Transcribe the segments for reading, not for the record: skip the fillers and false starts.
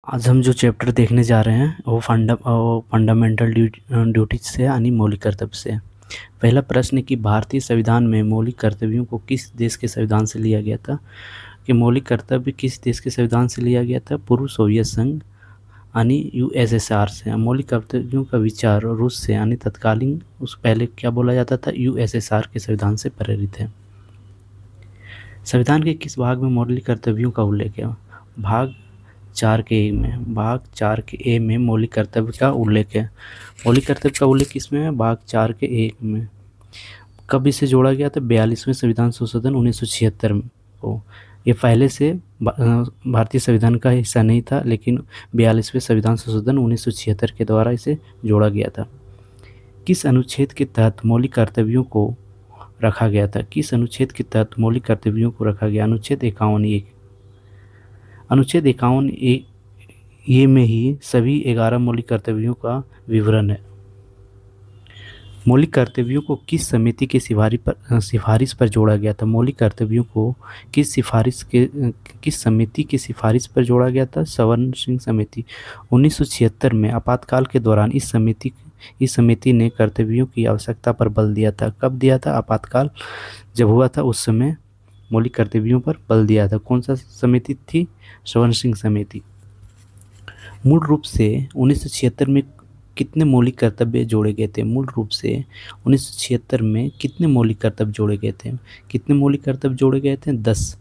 आज हम जो चैप्टर देखने जा रहे हैं वो फंडामेंटल ड्यूटीज से यानी मौलिक कर्तव्य से है। पहला प्रश्न है कि भारतीय संविधान में मौलिक कर्तव्यों को किस देश के संविधान से लिया गया था। कि मौलिक कर्तव्य किस देश के संविधान से लिया गया था? पूर्व सोवियत संघ यानी यूएसएसआर से। मौलिक कर्तव्यों का विचार रूस से यानी तत्कालीन उस पहले क्या बोला जाता था, यूएसएसआर के संविधान से प्रेरित है। संविधान के किस भाग में मौलिक कर्तव्यों का उल्लेख है? भाग 4 के ए में मौलिक कर्तव्य का उल्लेख है। मौलिक कर्तव्य का उल्लेख किसमें है? भाग 4 के 1 में। कब इसे जोड़ा गया था? 42वें संविधान संशोधन 1976 को। ये पहले से भारतीय संविधान का हिस्सा नहीं था, लेकिन 42वें संविधान संशोधन 1976 के द्वारा इसे जोड़ा गया था। किस अनुच्छेद के तहत मौलिक कर्तव्यों को रखा गया था? किस अनुच्छेद के तहत मौलिक कर्तव्यों को रखा गया? अनुच्छेद 51(1). अनुच्छेद 51(1) ये में ही सभी 11 मौलिक कर्तव्यों का विवरण है। मौलिक कर्तव्यों को किस समिति की सिफारिश पर जोड़ा गया था? मौलिक कर्तव्यों को किस समिति की सिफारिश पर जोड़ा गया था? सवर्ण सिंह समिति। 1976 में आपातकाल के दौरान इस समिति ने कर्तव्यों की आवश्यकता पर बल दिया था। कब दिया था? आपातकाल जब हुआ था उस समय मौलिक कर्तव्यों पर बल दिया था। कौन सा समिति थी? सवर्ण सिंह समिति। मूल रूप से 1976 में कितने मौलिक कर्तव्य जोड़े गए थे? मूल रूप से 1976 में कितने मौलिक कर्तव्य जोड़े गए थे? कितने मौलिक कर्तव्य जोड़े गए थे? 10।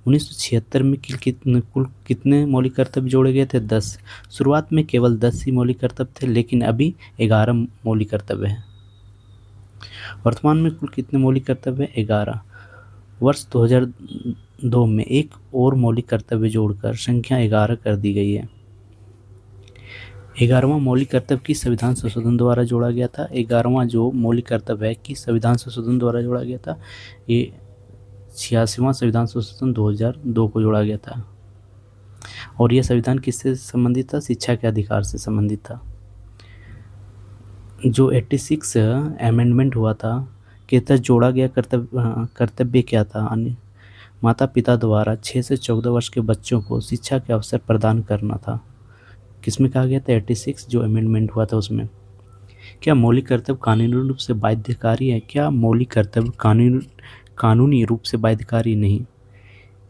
1976 में कुल कितने मौलिक कर्तव्य जोड़े गए थे? 10। शुरुआत में केवल 10 ही मौलिक कर्तव्य थे, लेकिन अभी 11 मौलिक कर्तव्य हैं। वर्तमान में कुल कितने मौलिक कर्तव्य हैं? 11। वर्ष 2002 में एक और मौलिक कर्तव्य जोड़कर संख्या 11 कर दी गई है। 11वां मौलिक कर्तव्य किस संविधान संशोधन द्वारा जोड़ा गया था? 11वां जो मौलिक कर्तव्य है किस संविधान संशोधन द्वारा जोड़ा गया था? ये 86वां संविधान संशोधन 2002 को जोड़ा गया था। और यह संविधान किससे संबंधित था? शिक्षा के अधिकार से संबंधित था। जो 86 अमेंडमेंट हुआ था के तहत जोड़ा गया कर्तव्य क्या था? माता पिता द्वारा 6 से 14 वर्ष के बच्चों को शिक्षा के अवसर प्रदान करना था। किसमें कहा गया था? 86 जो अमेंडमेंट हुआ था उसमें। क्या मौलिक कर्तव्य कानूनी रूप से बाध्यकारी है? क्या मौलिक कर्तव्य कानूनी रूप से बाध्यकारी नहीं?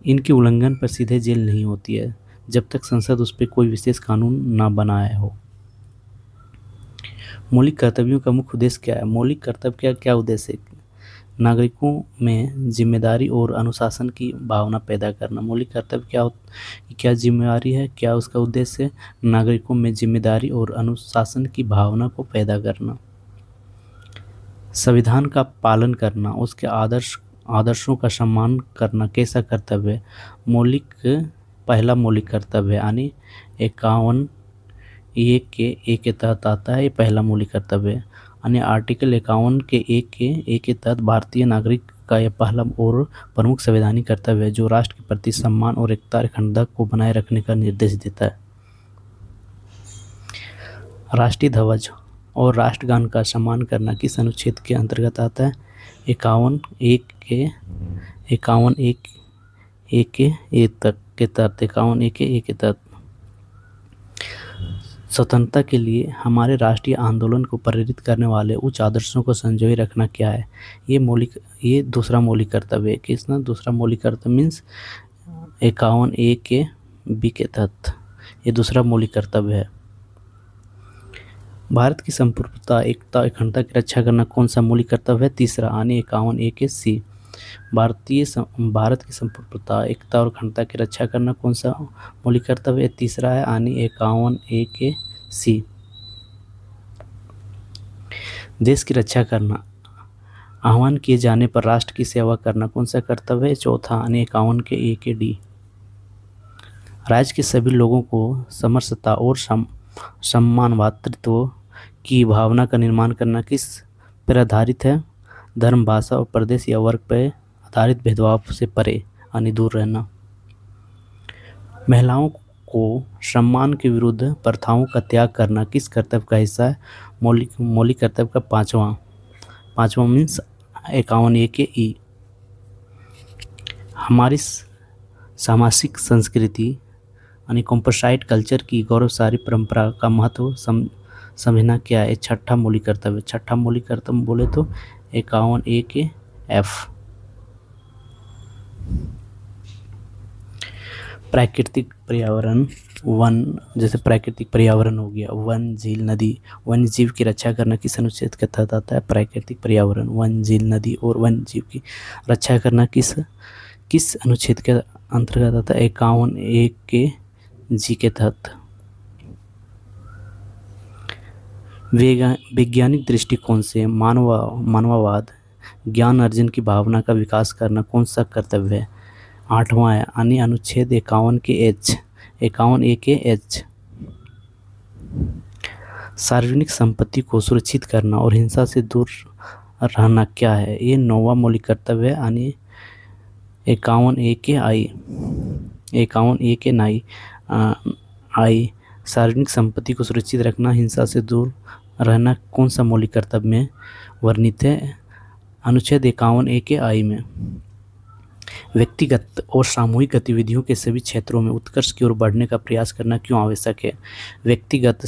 इनके उल्लंघन पर सीधे जेल नहीं होती है जब तक संसद उस पर कोई विशेष कानून ना बनाया हो। मौलिक कर्तव्यों का मुख्य उद्देश्य क्या है? मौलिक कर्तव्य का क्या उद्देश्य है? नागरिकों में जिम्मेदारी और अनुशासन की भावना पैदा करना। मौलिक कर्तव्य क्या जिम्मेदारी है? क्या उसका उद्देश्य है? नागरिकों में जिम्मेदारी और अनुशासन की भावना को पैदा करना। संविधान का पालन करना, उसके आदर्शों का सम्मान करना कैसा कर्तव्य है? पहला मौलिक कर्तव्य है, यानी 51(1) के ए के तहत आता है। ये पहला मौलिक कर्तव्य है, यानी आर्टिकल 51 के 1 के तहत भारतीय नागरिक का यह पहला और प्रमुख संवैधानिक कर्तव्य है जो राष्ट्र के प्रति सम्मान और एकता अखंडता को बनाए रखने का निर्देश देता है। राष्ट्रीय ध्वज और राष्ट्रगान का सम्मान करना किस अनुच्छेद के अंतर्गत आता है? 51(1) के 51(1) के ए तक के तहत 51(1) के ए के तहत। स्वतंत्रता के लिए हमारे राष्ट्रीय आंदोलन को प्रेरित करने वाले उच्च आदर्शों को संजोए रखना क्या है? ये दूसरा मौलिक कर्तव्य है। किसना? दूसरा मौलिक कर्तव्य मीन्स 51(1) के बी के तहत ये दूसरा मौलिक कर्तव्य है। भारत की संप्रभुता, एकता, अखंडता की रक्षा करना कौन सा मौलिक कर्तव्य है? तीसरा, यानी 51(1) के सी। भारत की संप्रभुता, एकता और अखंडता की रक्षा करना कौन सा मौलिक कर्तव्य है? तीसरा है, यानी 51(1) के सी। देश की रक्षा करना, आह्वान किए जाने पर राष्ट्र की सेवा करना कौन सा कर्तव्य है? चौथा, यानी 51 के ए के डी। राज्य के सभी लोगों को समरसता और सम्मान भातृत्व की भावना का निर्माण करना किस पर आधारित है? धर्म, भाषा और प्रदेश या वर्ग पर आधारित भेदभाव से परे यानी दूर रहना। महिलाओं को सम्मान के विरुद्ध प्रथाओं का त्याग करना किस कर्तव्य का हिस्सा है? मौलिक कर्तव्य का पांचवा मीन्स 51(1) के ई। हमारी सामाजिक संस्कृति यानी कॉम्पोसाइट कल्चर की गौरवशाली परंपरा का महत्व समझना क्या है। छठा मौलिक कर्तव्य, छठा मौलिक कर्तव्य बोले तो 51A के F। प्राकृतिक पर्यावरण, वन, जैसे प्राकृतिक पर्यावरण हो गया, वन, झील, नदी, वन्य जीव की रक्षा करना किस अनुच्छेद के तहत आता है। प्राकृतिक पर्यावरण, वन, झील, नदी और वन्य जीव की रक्षा करना किस किस अनुच्छेद के अंतर्गत आता है। 51A के G के तहत। वैज्ञानिक दृष्टिकोण से मानववाद ज्ञान अर्जन की भावना का विकास करना कौन सा कर्तव्य है। 8वां है, यानी अनुच्छेद 51 के H, 51A के H। सार्वजनिक संपत्ति को सुरक्षित करना और हिंसा से दूर रहना क्या है। ये 9वां मौलिक कर्तव्य है, यानी 51A के I, 51A के I। सार्वजनिक संपत्ति को सुरक्षित रखना, हिंसा से दूर रहना कौन सा मौलिक कर्तव्य में वर्णित है। अनुच्छेद 51A के I में। व्यक्तिगत और सामूहिक गतिविधियों के सभी क्षेत्रों में उत्कर्ष की ओर बढ़ने का प्रयास करना क्यों आवश्यक है। व्यक्तिगत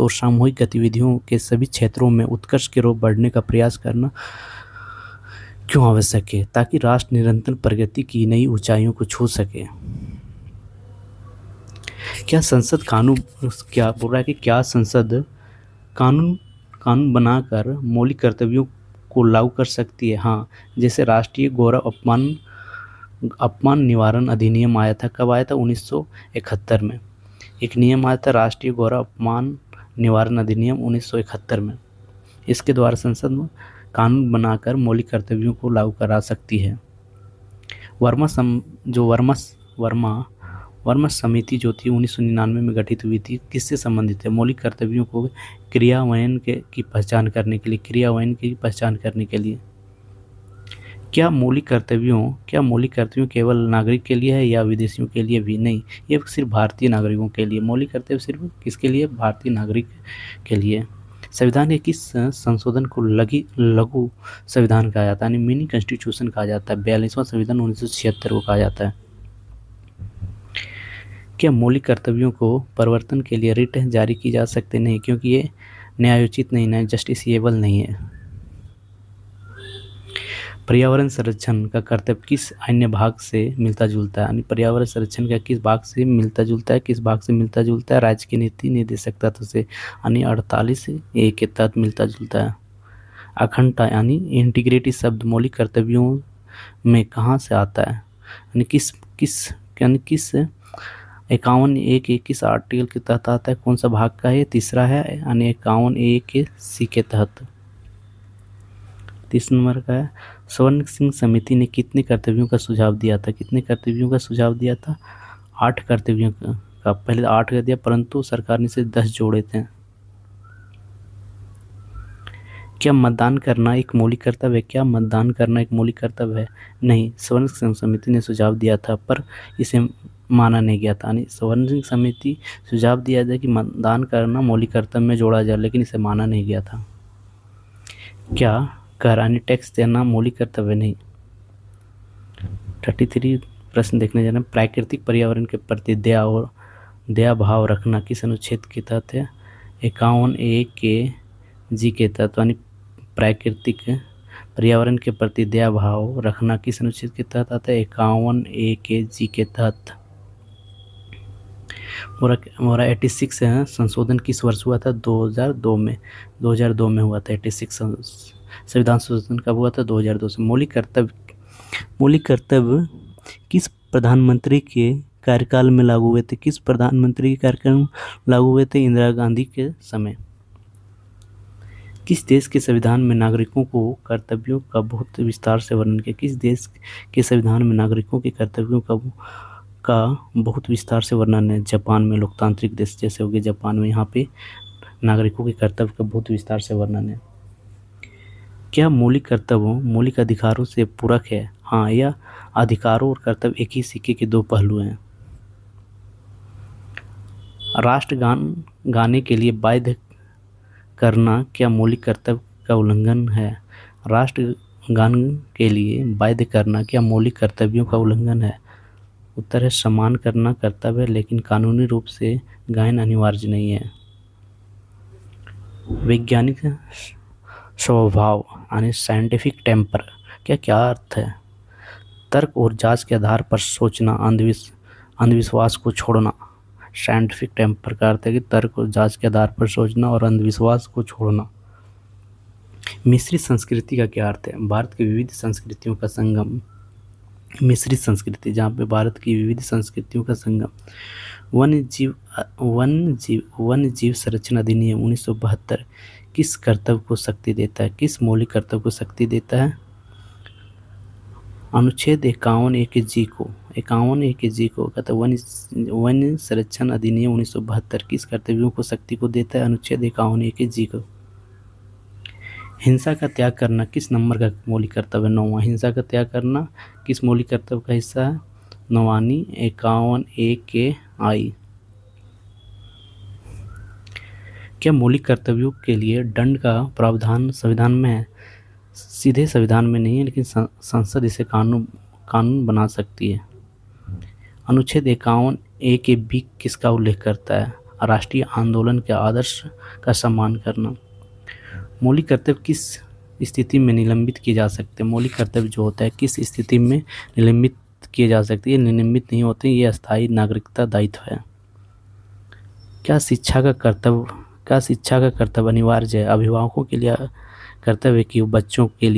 और सामूहिक गतिविधियों के सभी क्षेत्रों में उत्कर्ष की ओर बढ़ने का प्रयास करना क्यों आवश्यक है, ताकि राष्ट्र निरंतर प्रगति की नई ऊंचाइयों को छू सके। क्या संसद कानून, क्या बोल रहा है कि क्या संसद कानून बनाकर मौलिक कर्तव्यों को लागू कर सकती है। हाँ, जैसे राष्ट्रीय गौरव अपमान निवारण अधिनियम आया था। कब आया था? 1971 में। एक नियम आया था, राष्ट्रीय गौरव अपमान निवारण अधिनियम 1971 में। इसके द्वारा संसद कानून बनाकर मौलिक कर्तव्यों को लागू करा सकती है। वर्मा समिति जो थी 1999 में गठित हुई थी, किससे संबंधित है? मौलिक कर्तव्यों को क्रियान्वयन की पहचान करने के लिए। क्या मौलिक कर्तव्यों केवल नागरिक के लिए है या विदेशियों के लिए भी? नहीं, ये सिर्फ भारतीय नागरिकों के लिए। मौलिक कर्तव्य सिर्फ किसके लिए? भारतीय नागरिक के लिए। संविधान के किस संशोधन को लघु संविधान कहा जाता है, यानी मिनी कॉन्स्टिट्यूशन कहा जाता है। 42वां संविधान 1976 को कहा जाता है। क्या मौलिक कर्तव्यों को परिवर्तन के लिए रिट जारी की जा सकते? नहीं, क्योंकि ये न्यायोचित नहीं, जस्टिसिएबल नहीं है। पर्यावरण संरक्षण का कर्तव्य किस अन्य भाग से मिलता जुलता है, यानी पर्यावरण संरक्षण का किस भाग से मिलता जुलता है? राज्य की नीति निर्देशक तत्व से, यानी 48A के तहत मिलता जुलता है। अखंडता यानी इंटीग्रिटी शब्द मौलिक कर्तव्यों में कहाँ से आता है, यानी किस 51A के किस आर्टिकल के तहत आता है? कौन सा भाग का है? तीसरा है, यानी 51A के C के तहत। 30 नंबर का है, स्वर्ण सिंह समिति ने कितने कर्तव्यों का सुझाव दिया था? 8 कर्तव्यों का। पहले 8 कर दिया, परंतु सरकार ने सिर्फ 10 जोड़े थे। क्या मतदान करना एक मौलिक कर्तव्य है? नहीं, स्वर्ण सिंह समिति ने सुझाव दिया था, पर इसे माना नहीं गया था। यानी स्वर्ण सिंह समिति सुझाव दिया था कि मतदान करना मौलिक कर्तव्य में जोड़ा जाए, लेकिन इसे माना नहीं गया था। क्या कर यानी टैक्स देना मौलिक कर्तव्य? नहीं। 33 प्रश्न देखने जा रहे हैं। प्राकृतिक पर्यावरण के प्रति दया भाव रखना किस अनुच्छेद के तहत है? 51A के G के तहत। यानी प्राकृतिक पर्यावरण के प्रति दया भाव रखना किस अनुच्छेद के तहत आता है? 51A के G के तहत। हमारा 86 है, संशोधन किस वर्ष हुआ था? 2002 में हुआ था 86 संविधान संशोधन कब हुआ था? 2002 से। मौलिक कर्तव्य किस प्रधानमंत्री के कार्यकाल में लागू हुए थे? इंदिरा गांधी के समय। किस देश के संविधान में नागरिकों को कर्तव्यों का बहुत विस्तार से वर्णन किया? किस देश के संविधान में नागरिकों के कर्तव्यों का बहुत विस्तार से वर्णन है? जापान में। लोकतांत्रिक देश जैसे हो गए जापान में, यहाँ पे नागरिकों के कर्तव्य का बहुत विस्तार से वर्णन है। क्या मौलिक कर्तव्यों मौलिक अधिकारों से पूरक है? हाँ, यह अधिकारों और कर्तव्य एक ही सिक्के के 2 पहलू हैं। राष्ट्रगान गाने के लिए बाध्य करना क्या मौलिक कर्तव्य का उल्लंघन है? राष्ट्रगान के लिए बाध्य करना क्या मौलिक कर्तव्यों का उल्लंघन है? उत्तर है सम्मान करना कर्तव्य है, लेकिन कानूनी रूप से गायन अनिवार्य नहीं है। वैज्ञानिक स्वभाव यानी साइंटिफिक टेम्पर क्या क्या अर्थ है? तर्क और जांच के आधार पर सोचना, अंधविश्वास को छोड़ना। साइंटिफिक टेम्पर का अर्थ है कि तर्क और जांच के आधार पर सोचना और अंधविश्वास को छोड़ना। मिश्रित संस्कृति का क्या अर्थ है? भारत की विविध संस्कृतियों का संगम। मिश्रित संस्कृति, जहाँ पे भारत की विविध संस्कृतियों का संगम। वन्य जीव संरक्षण अधिनियम 1972 किस कर्तव्य को शक्ति देता है? किस मौलिक कर्तव्य को शक्ति देता है? अनुच्छेद 51 को कहता है वन्य संरक्षण अधिनियम 1972 किस कर्तव्यों को शक्ति को देता है? अनुच्छेद 51 को। हिंसा का त्याग करना किस नंबर का मौलिक कर्तव्य? 9वां। हिंसा का त्याग करना किस मौलिक कर्तव्य का हिस्सा है? 9वां 51 के आई। क्या मौलिक कर्तव्यों के लिए दंड का प्रावधान संविधान में है? सीधे संविधान में नहीं है, लेकिन संसद इसे कानून बना सकती है। अनुच्छेद 51 के बी किसका उल्लेख करता है? राष्ट्रीय आंदोलन के आदर्श का सम्मान करना। मौलिक कर्तव्य किस स्थिति में निलंबित किए जा सकते हैं? मौलिक कर्तव्य जो होता है किस स्थिति में निलंबित किए जा सकते हैं? ये निलंबित नहीं होते, ये अस्थायी नागरिकता दायित्व है। क्या शिक्षा का कर्तव्य अनिवार्य है? अभिभावकों के लिए कर्तव्य है कि बच्चों के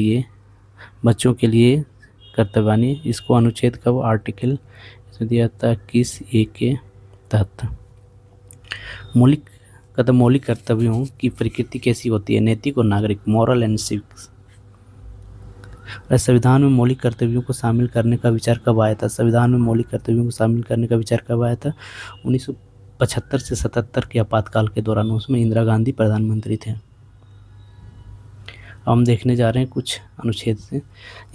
लिए कर्तव्य। इसको अनुच्छेद का आर्टिकल दिया था किस ए के तहत। मौलिक कर्तव्यों की प्रकृति कैसी होती है? नैतिक और नागरिक, मॉरल एंड सिविक्स। संविधान में मौलिक कर्तव्यों को शामिल करने का विचार कब आया था? संविधान में मौलिक कर्तव्यों को शामिल करने का विचार कब आया था? 1975 से 77 के आपातकाल के दौरान। उसमें इंदिरा गांधी प्रधानमंत्री थे। अब हम देखने जा रहे हैं कुछ अनुच्छेद से।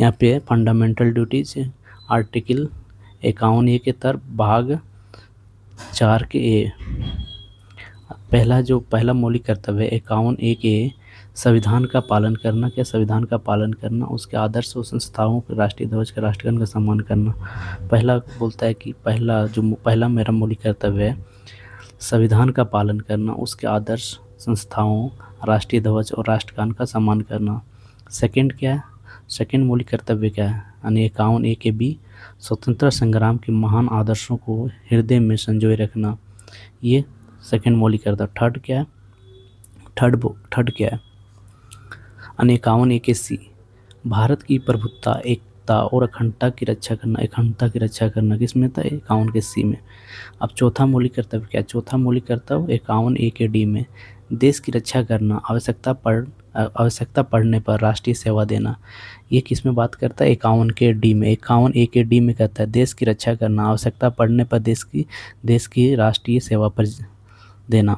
यहाँ पे फंडामेंटल ड्यूटीज, आर्टिकल 51 के तहत भाग 4 के ए। पहला मौलिक कर्तव्य 51 के संविधान का पालन करना। क्या संविधान का पालन करना? उसके आदर्श और संस्थाओं के राष्ट्रीय ध्वज का राष्ट्रगान का सम्मान करना। पहला बोलता है कि पहला मेरा मौलिक कर्तव्य है संविधान का पालन करना, उसके आदर्श संस्थाओं, राष्ट्रीय ध्वज और राष्ट्रगान का सम्मान करना। सेकंड क्या है? सेकंड मौलिक कर्तव्य क्या है? यानी 51 के बी स्वतंत्रता संग्राम के महान आदर्शों को हृदय में संजोए रखना। ये सेकंड मौलिक कर्तव्य। थर्ड क्या है? थर्ड क्या है? 51 के सी भारत की प्रभुत्ता, एकता और अखंडता की रक्षा करना किसमें था? 51 के सी में। अब चौथा मौलिक कर्तव्य क्या है? चौथा मौलिक कर्तव्य 51 के डी में देश की रक्षा करना, आवश्यकता पड़ने पर राष्ट्रीय सेवा देना। ये किस में बात करता है? 51 के डी में। 51 के डी में कहता है देश की रक्षा करना, आवश्यकता पड़ने पर देश की राष्ट्रीय सेवा पर देना।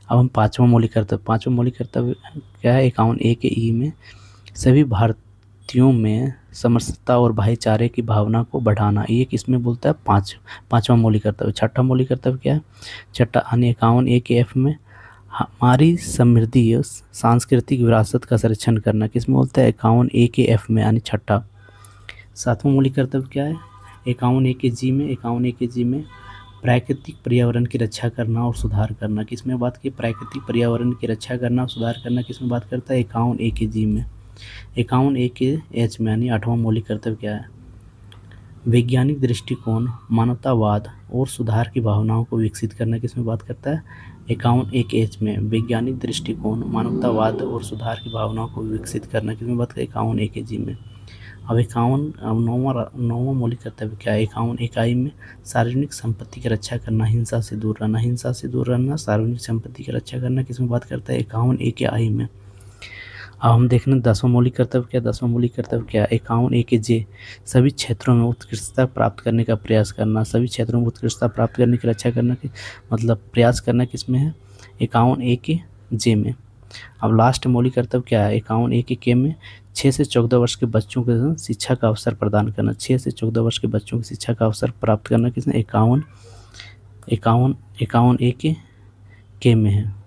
अब हम पांचवा मौलिक कर्तव्य क्या है? 51 के ई में सभी भारतीयों में समरसता और भाईचारे की भावना को बढ़ाना। ये किसमें बोलता है? पांचवा मौलिक कर्तव्य। छठा मौलिक कर्तव्य क्या है? 51 के एफ में हमारी समृद्धि सांस्कृतिक विरासत का संरक्षण करना। किसमें बोलता है? 51 के एफ में, यानी छठा। सातवां मौलिक कर्तव्य क्या है? 51 के जी में प्राकृतिक पर्यावरण की रक्षा करना और सुधार करना। किसमें बात की? प्राकृतिक पर्यावरण की रक्षा करना और सुधार करना किसमें बात करता है? 51 के जी में। 51 के एच में, यानी आठवां मौलिक कर्तव्य क्या है? वैज्ञानिक दृष्टिकोण, मानवतावाद और सुधार की भावनाओं को विकसित करना किसमें बात करता है? 51 के एच में। वैज्ञानिक दृष्टिकोण, मानवतावाद और सुधार की भावनाओं को विकसित करना किसमें बात करता है? 51 के जी में। अब 9वां मौलिक कर्तव्य क्या है? 51 इकाई में सार्वजनिक संपत्ति की रक्षा करना, हिंसा से दूर रहना, सार्वजनिक संपत्ति की रक्षा करना किसमें बात करता है? 51 के आई में। अब हम देखना 10वां मौलिक कर्तव्य क्या? 10वां मौलिक कर्तव्य क्या है? 51 के जे सभी क्षेत्रों में उत्कृष्टता प्राप्त करने का प्रयास करना। सभी क्षेत्रों में उत्कृष्टता प्राप्त करने की रक्षा करना की मतलब प्रयास करना किसमें है? 51 के जे में। अब लास्ट मौलिक कर्तव्य क्या है? 51 के में 6 से 14 वर्ष के बच्चों को शिक्षा का अवसर प्रदान करना। 6 से 14 वर्ष के बच्चों को शिक्षा का अवसर प्राप्त करना किसने? 51 के में है।